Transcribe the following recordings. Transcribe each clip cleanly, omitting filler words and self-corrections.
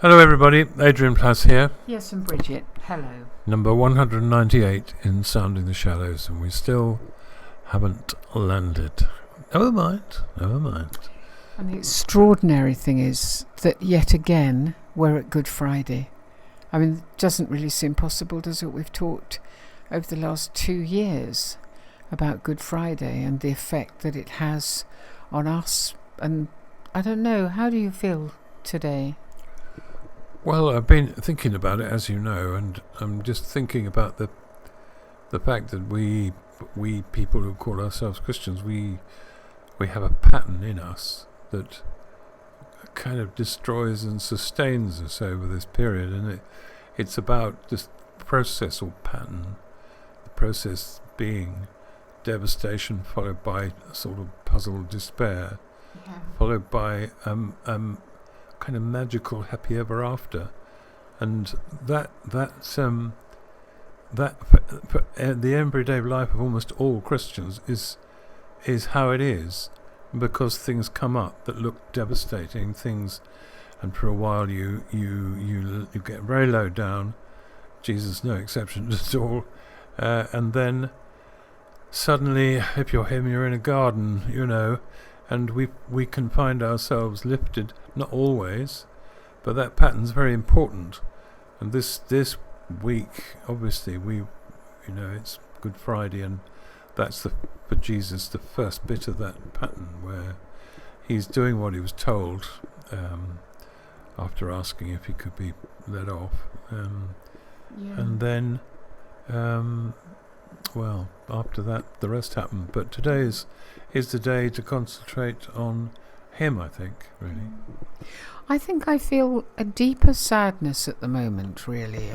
Hello everybody, Adrian Plass here, Yes, and Bridget. Hello. number 198 in Sounding the Shadows, and we still haven't landed. Never mind. And the extraordinary thing is that yet again we're at Good Friday. I mean, it doesn't really seem possible, does it? We've talked over the last 2 years about Good Friday and the effect that it has on us. And I don't know, how do you feel today? Well, I've been thinking about it, as you know, and I'm just thinking about the fact that we people who call ourselves Christians, we have a pattern in us that kind of destroys and sustains us over this period, and it's about this process or pattern, the process being devastation followed by a sort of puzzled despair, followed by kind of magical happy ever after, and that for the everyday life of almost all Christians is how it is, because things come up that look devastating things, and for a while you get very low down, Jesus no exception at all, and then suddenly, if you're him, you're in a garden, and we can find ourselves lifted, not always, but that pattern's very important. And this week, obviously, it's Good Friday, and that's for Jesus the first bit of that pattern where he's doing what he was told after asking if he could be let off, and then after that the rest happened. But today is the day to concentrate on him, I think, really. I think I feel a deeper sadness at the moment, really,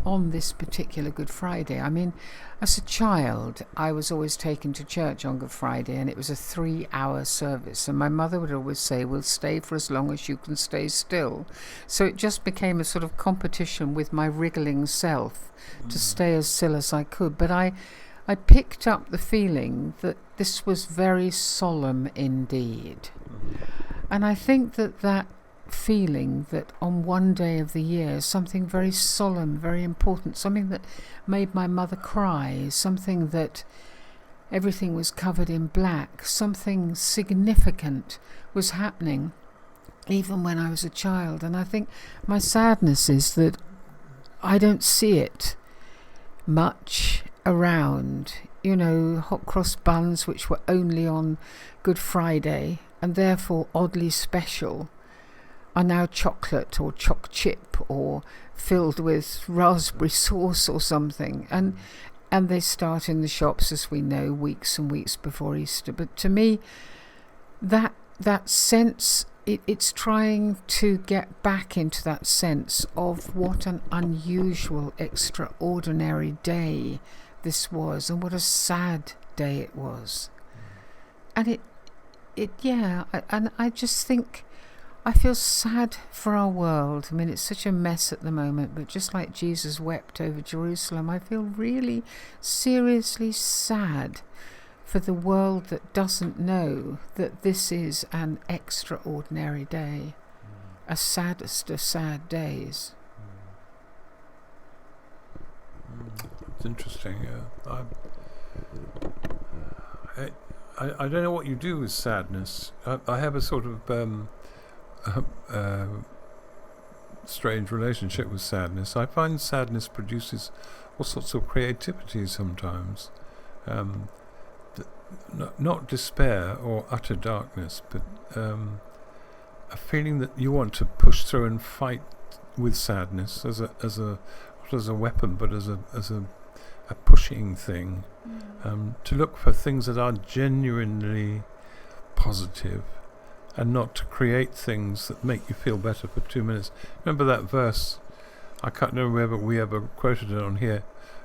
on this particular Good Friday. I mean, as a child, I was always taken to church on Good Friday, and it was a 3-hour service. And my mother would always say, "We'll stay for as long as you can stay still." So it just became a sort of competition with my wriggling self to stay as still as I could. But I picked up the feeling that this was very solemn indeed. And I think that feeling that on one day of the year, something very solemn, very important, something that made my mother cry, something that everything was covered in black, something significant was happening even when I was a child. And I think my sadness is that I don't see it much around. Hot cross buns, which were only on Good Friday and therefore oddly special, are now chocolate or choc chip or filled with raspberry sauce or something, and they start in the shops, as we know, weeks and weeks before Easter. But to me, that sense, it's trying to get back into that sense of what an unusual, extraordinary day this was, and what a sad day it was. And I just think I feel sad for our world. I mean, it's such a mess at the moment, but just like Jesus wept over Jerusalem, I feel really seriously sad for the world that doesn't know that this is an extraordinary day, a saddest of sad days. It's interesting. I don't know what you do with sadness. I have a sort of strange relationship with sadness. I find sadness produces all sorts of creativity sometimes. Not despair or utter darkness, but a feeling that you want to push through and fight with sadness as not as a weapon, but as a pushing thing, to look for things that are genuinely positive, and not to create things that make you feel better for 2 minutes. Remember that verse? I can't remember whether we ever quoted it on here.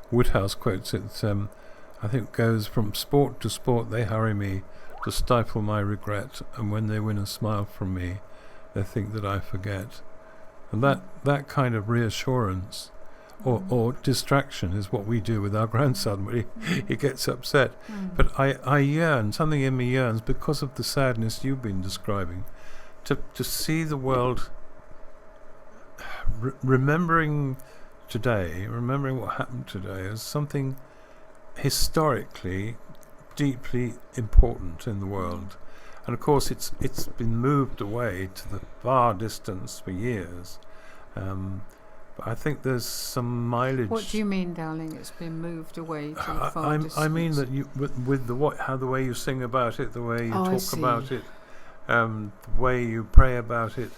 Woodhouse quotes it. I think goes, "From sport to sport they hurry me to stifle my regret, and when they win a smile from me, they think that I forget." And that kind of reassurance or distraction is what we do with our grandson when he gets upset. But I yearn, something in me yearns, because of the sadness you've been describing, to see the world remembering what happened today as something historically deeply important in the world. And of course it's been moved away to the far distance for years. But I think there's some mileage. What do you mean, darling? It's been moved away to the far distance? I mean that you with the way you sing about it, the way you talk about it, the way you pray about it.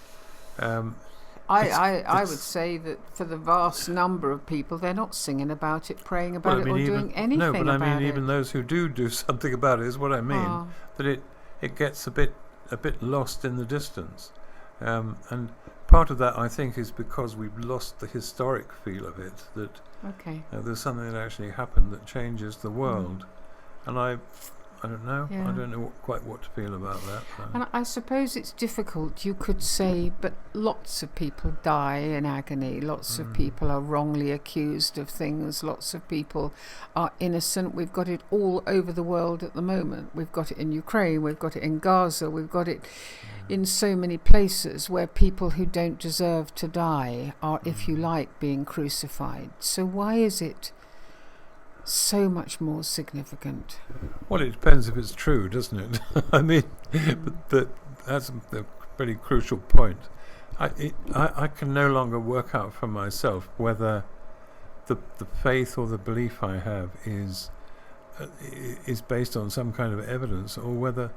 I would say that for the vast number of people, they're not singing about it, praying about it, or doing anything about it. No, but I mean even those who do something about it is what I mean. That it gets a bit lost in the distance, and part of that I think is because we've lost the historic feel of it. That there's something that actually happened that changes the world, and I don't know. Yeah. I don't know quite what to feel about that. And I suppose it's difficult. You could say, but lots of people die in agony. Lots of people are wrongly accused of things. Lots of people are innocent. We've got it all over the world at the moment. We've got it in Ukraine. We've got it in Gaza. We've got it in so many places where people who don't deserve to die are, if you like, being crucified. So why is it so much more significant? Well, it depends if it's true, doesn't it? I mean, but that's a pretty crucial point. I can no longer work out for myself whether the faith or the belief I have is based on some kind of evidence, or whether,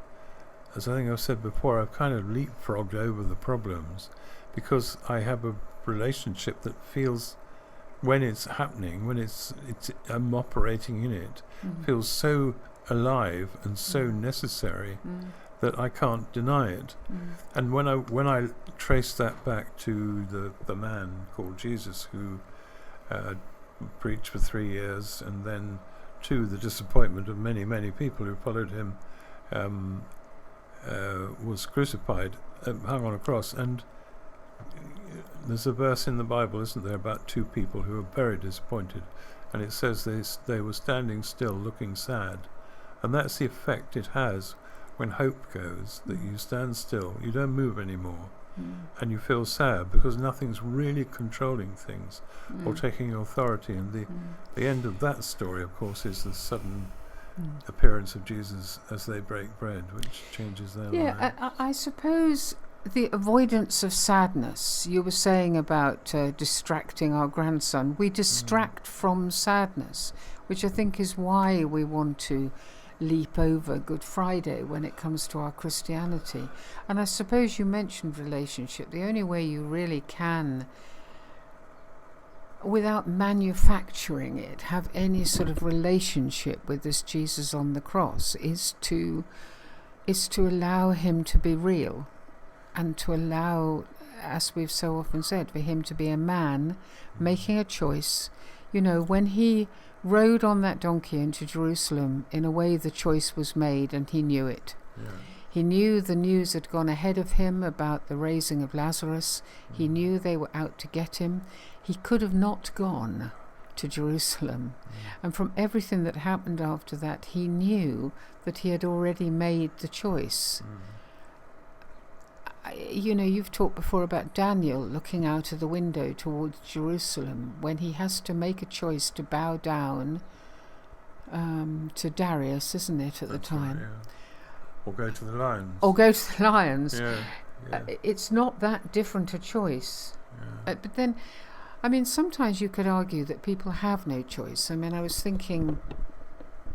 as I think I've said before, I've kind of leapfrogged over the problems because I have a relationship that feels, when it's happening, when I'm operating in it, feels so alive and so necessary that I can't deny it. And when I trace that back to the man called Jesus who preached for 3 years, and then to the disappointment of many people who followed him, was crucified, hung on a cross, and there's a verse in the Bible, isn't there, about two people who are very disappointed, and it says they were standing still looking sad, and that's the effect it has when hope goes, that you stand still, you don't move anymore, and you feel sad because nothing's really controlling things or taking authority. And the end of that story, of course, is the sudden appearance of Jesus as they break bread, which changes their life. Yeah, I suppose the avoidance of sadness, you were saying about distracting our grandson. We distract from sadness, which I think is why we want to leap over Good Friday when it comes to our Christianity. And I suppose you mentioned relationship. The only way you really can, without manufacturing it, have any sort of relationship with this Jesus on the cross is to allow him to be real, and to allow, as we've so often said, for him to be a man making a choice. You know, when he rode on that donkey into Jerusalem, in a way the choice was made, and he knew it. Yeah. He knew the news had gone ahead of him about the raising of Lazarus. He knew they were out to get him. He could have not gone to Jerusalem. And from everything that happened after that, he knew that he had already made the choice. You know, you've talked before about Daniel looking out of the window towards Jerusalem when he has to make a choice to bow down to Darius, isn't it, at the time? Right, yeah. Or go to the lions. Yeah. It's not that different a choice. Yeah. But then, I mean, sometimes you could argue that people have no choice. I mean, I was thinking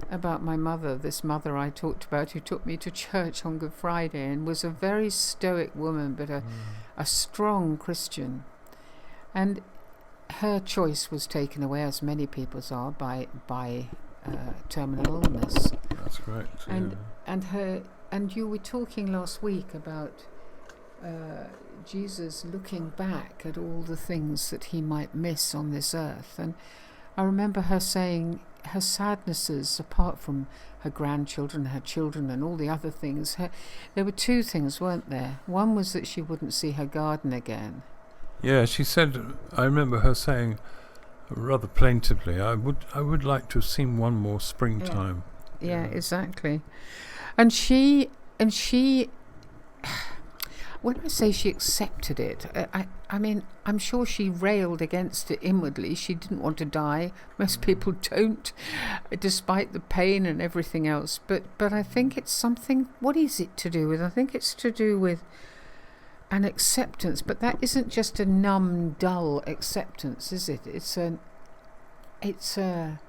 about my mother, this mother I talked about, who took me to church on Good Friday and was a very stoic woman, but a strong Christian. And her choice was taken away, as many people's are, by terminal illness. That's correct. And you were talking last week about Jesus looking back at all the things that he might miss on this earth. And I remember her saying her sadnesses, apart from her grandchildren, her children and all the other things, there were two things, weren't there? One was that she wouldn't see her garden again. Yeah, she said, I remember her saying rather plaintively, I would like to have seen one more springtime. Yeah, exactly. And she when I say she accepted it, I mean, I'm sure she railed against it inwardly. She didn't want to die. Most people don't, despite the pain and everything else. But I think it's something. What is it to do with? I think it's to do with an acceptance. But that isn't just a numb, dull acceptance, is it? It's a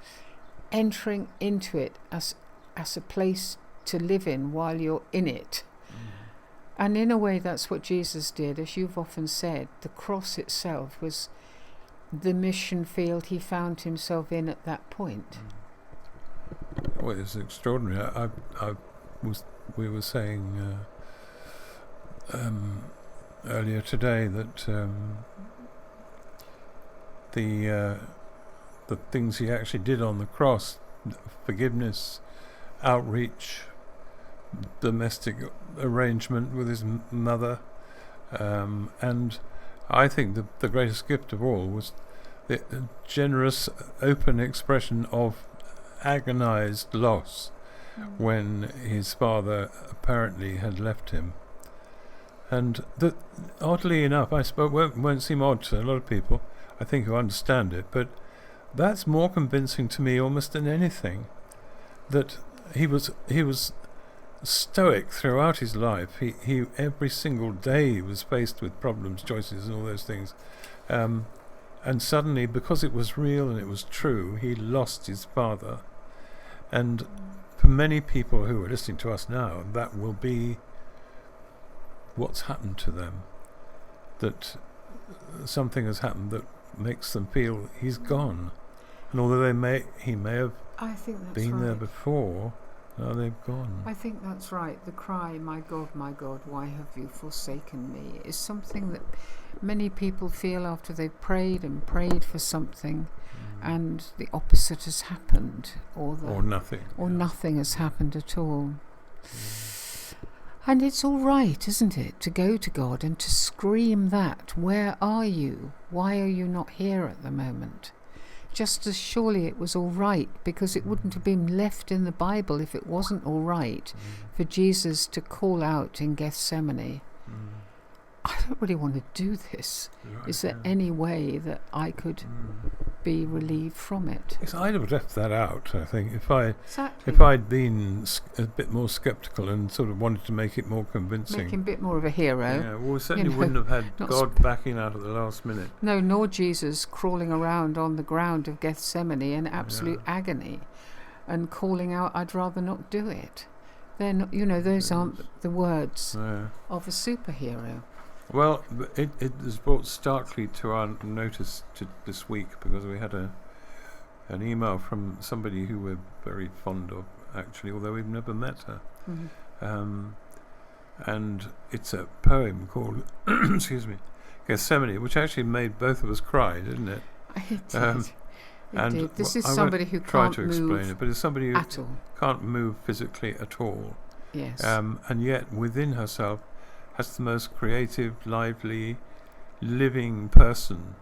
entering into it as a place to live in while you're in it. And in a way, that's what Jesus did. As you've often said, the cross itself was the mission field he found himself in at that point. Well, it's extraordinary. We were saying earlier today that the things he actually did on the cross, forgiveness, outreach, domestic arrangement with his mother, and I think the greatest gift of all was the generous, open expression of agonized loss when his father apparently had left him. And oddly enough, I suppose won't seem odd to a lot of people, I think, who understand it, but that's more convincing to me almost than anything, that he was stoic throughout his life. He every single day was faced with problems, choices, and all those things, and suddenly, because it was real and it was true, he lost his father. And for many people who are listening to us now, that will be what's happened to them, that something has happened that makes them feel he's gone, and although he may have been there before, now they've gone. I think that's right. The cry, my God, why have you forsaken me?" is something that many people feel after they've prayed and prayed for something, and the opposite has happened, or nothing, nothing has happened at all. And it's all right, isn't it, to go to God and to scream that, "Where are you? Why are you not here at the moment?" Just as surely it was all right, because it wouldn't have been left in the Bible if it wasn't all right for Jesus to call out in Gethsemane, "I don't really want to do this. Right, is there any way that I could be relieved from it?" Yes, I'd have left that out, I think, if Exactly. I'd been a bit more sceptical and sort of wanted to make it more convincing. Make him a bit more of a hero. Yeah, well, we certainly you know, wouldn't have had not God backing out at the last minute. No, nor Jesus crawling around on the ground of Gethsemane in absolute agony and calling out, "I'd rather not do it." They're not, those aren't the words of a superhero. Well, it is brought starkly to our notice this week, because we had an email from somebody who we're very fond of, actually, although we've never met her. And it's a poem called excuse me, Gethsemane, which actually made both of us cry, didn't it? It did. It did. This is I somebody won't who try can't to move explain it, but it's somebody who at all. can't move physically at all. Yes. And yet within herself has the most creative, lively, living person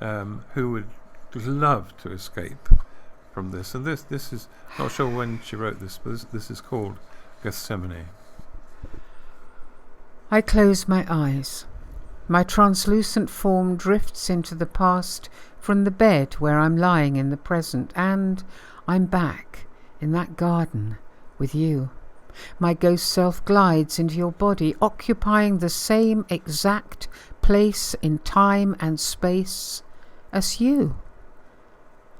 who would love to escape from this. And this is, not sure when she wrote this, but this is called Gethsemane. I close my eyes. My translucent form drifts into the past from the bed where I'm lying in the present, and I'm back in that garden with you. My ghost self glides into your body, occupying the same exact place in time and space as you.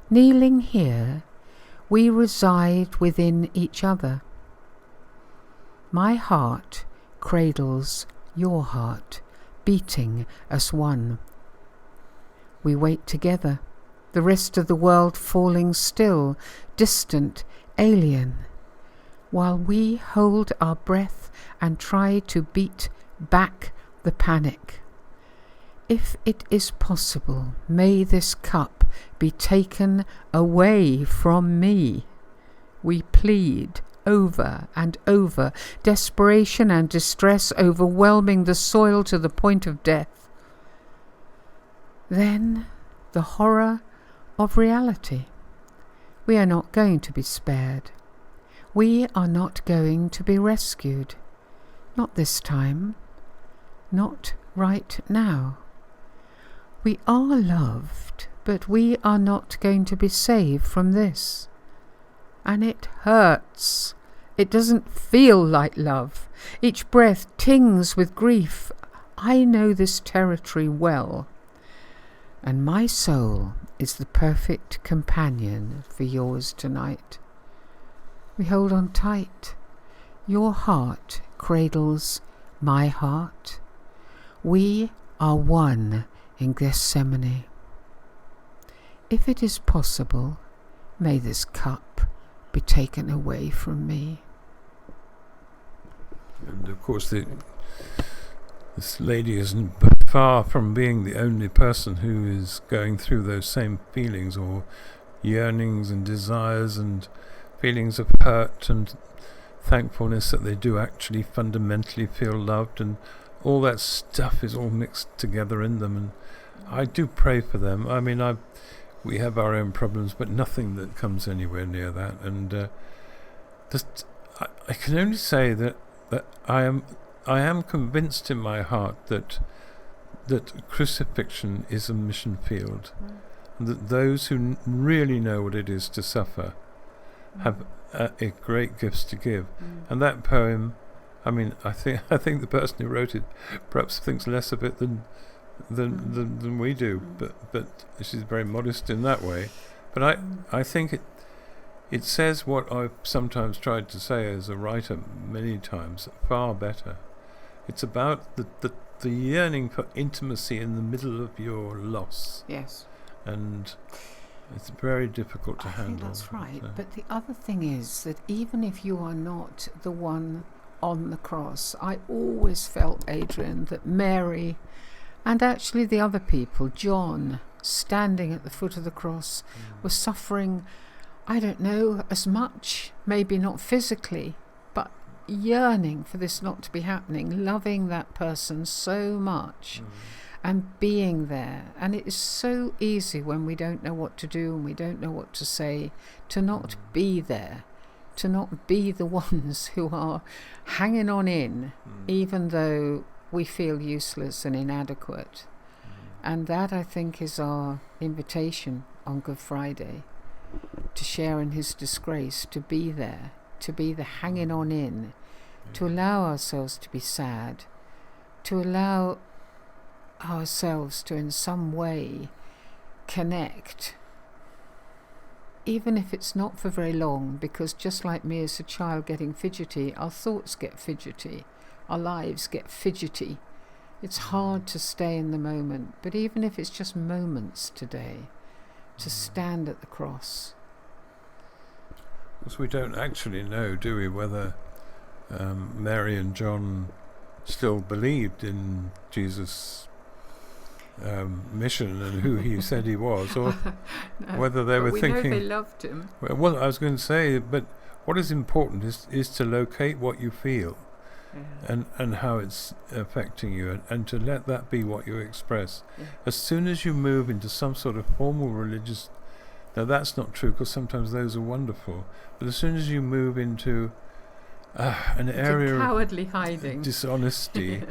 Kneeling here, we reside within each other. My heart cradles your heart, beating as one. We wait together, the rest of the world falling still, distant, alien, while we hold our breath and try to beat back the panic. If it is possible, may this cup be taken away from me. We plead over and over, desperation and distress overwhelming the soil to the point of death. Then the horror of reality. We are not going to be spared. We are not going to be rescued. Not this time. not right now. We are loved, but we are not going to be saved from this. And it hurts. It doesn't feel like love. Each breath tings with grief. I know this territory well. And my soul is the perfect companion for yours tonight. We hold on tight. Your heart cradles my heart. We are one in Gethsemane. If it is possible, may this cup be taken away from me. And of course, this lady isn't far from being the only person who is going through those same feelings or yearnings and desires and feelings of hurt and thankfulness that they do actually fundamentally feel loved, and all that stuff is all mixed together in them. And I do pray for them. I mean, we have our own problems, but nothing that comes anywhere near that. And I can only say that I am convinced in my heart that crucifixion is a mission field, and that those who really know what it is to suffer have a great gifts to give. And that poem, I mean, I think the person who wrote it perhaps thinks less of it than we do, but she's very modest in that way. But I think it says what I've sometimes tried to say as a writer many times, far better. It's about the yearning for intimacy in the middle of your loss. Yes. And it's very difficult to handle. I think that's right. But the other thing is that even if you are not the one on the cross, I always felt, Adrian, that Mary and actually the other people, John, standing at the foot of the cross, were suffering, I don't know, as much, maybe not physically, but yearning for this not to be happening, loving that person so much. And being there. And it is so easy when we don't know what to do and we don't know what to say, to not be there, to not be the ones who are hanging on in, even though we feel useless and inadequate. And that, I think, is our invitation on Good Friday, to share in his disgrace, to be there, to be the hanging on in, to allow ourselves to be sad, to allow ourselves to in some way connect, even if it's not for very long, because just like me as a child getting fidgety, our thoughts get fidgety, our lives get fidgety. It's hard to stay in the moment, but even if it's just moments today, to stand at the cross. Because we don't actually know, do we, whether Mary and John still believed in Jesus' mission and who he said he was, or No, whether they were we thinking. know they loved him. Well, I was going to say, but what is important is to locate what you feel, and how it's affecting you, and to let that be what you express. As soon as you move into some sort of formal religious, now that's not true, because sometimes those are wonderful, but as soon as you move into an area of cowardly hiding, dishonesty,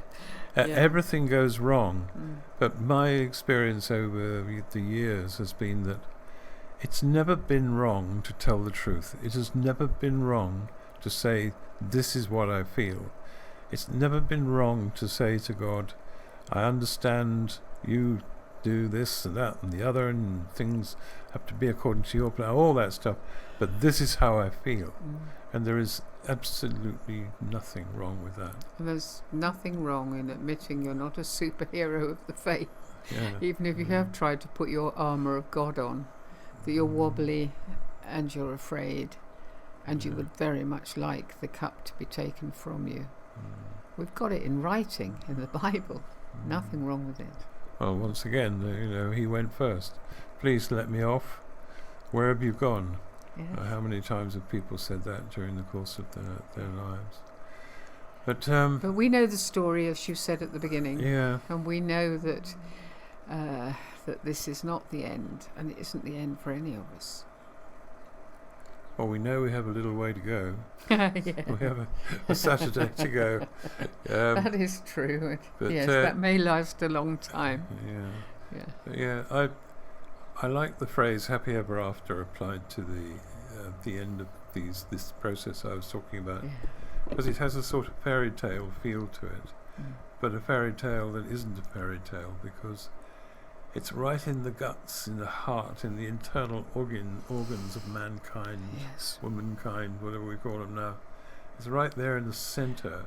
everything goes wrong. But my experience over the years has been that it's never been wrong to tell the truth. It has never been wrong to say, this is what I feel. It's never been wrong to say to God, I understand you do this and that and the other, and things have to be according to your plan, all that stuff, but this is how I feel. And there is absolutely nothing wrong with that. And there's nothing wrong in admitting you're not a superhero of the faith, even if you have tried to put your armour of God on, that you're wobbly and you're afraid, and you would very much like the cup to be taken from you. We've got it in writing in the Bible. Nothing wrong with it. Well, once again, he went first. Please let me off. Where have you gone? Yes. How many times have people said that during the course of their lives? But we know the story, as you said at the beginning. Yeah. And we know that that this is not the end, and it isn't the end for any of us. Well, we know we have a little way to go. Yeah. We have a Saturday to go. That is true. But, yes, that may last a long time. I like the phrase "happy ever after" applied to the end of this process I was talking about, because it has a sort of fairy tale feel to it, but a fairy tale that isn't a fairy tale, because it's right in the guts, in the heart, in the internal organs of mankind, womankind, whatever we call them now. It's right there in the center,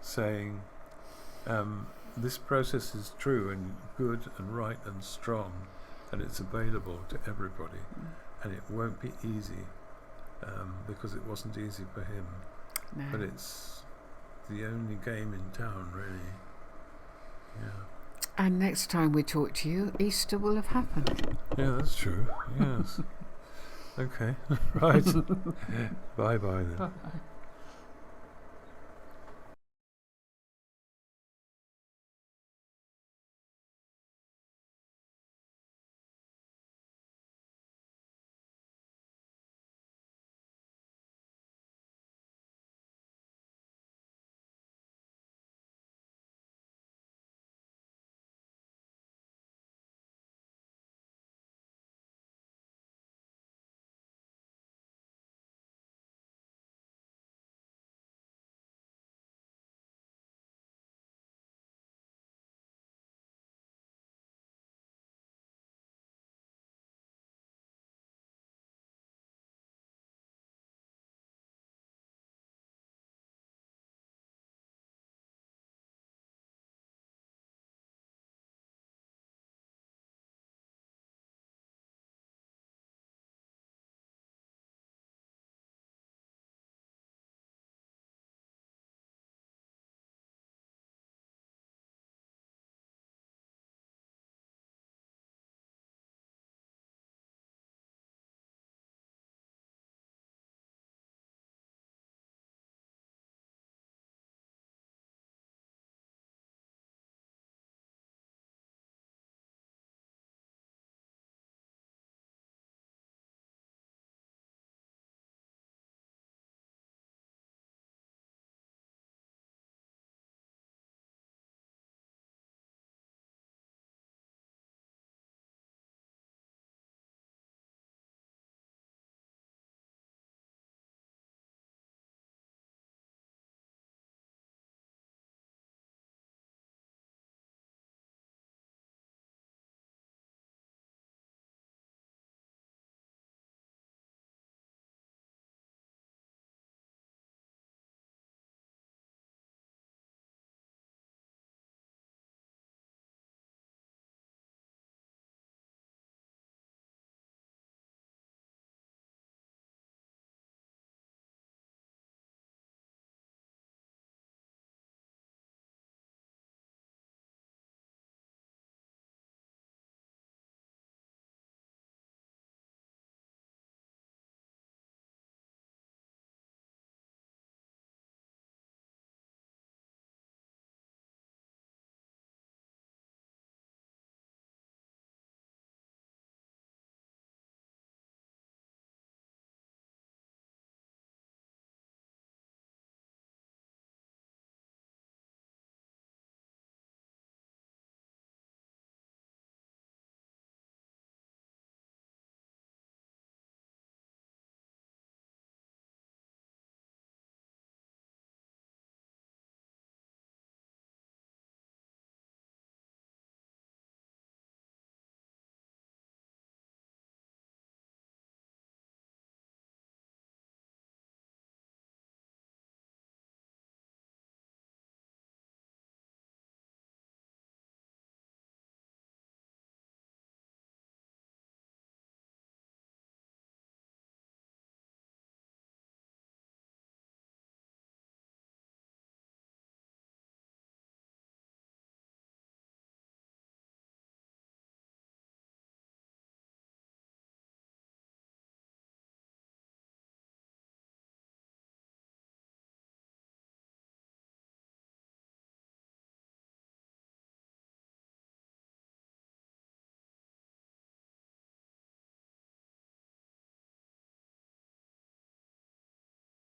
saying, this process is true and good and right and strong, and it's available to everybody, and it won't be easy, because it wasn't easy for him. No. But it's the only game in town, really. Yeah. And next time we talk to you, Easter will have happened. Yeah, that's true. Yes. Okay. Right. Bye-bye then. Bye.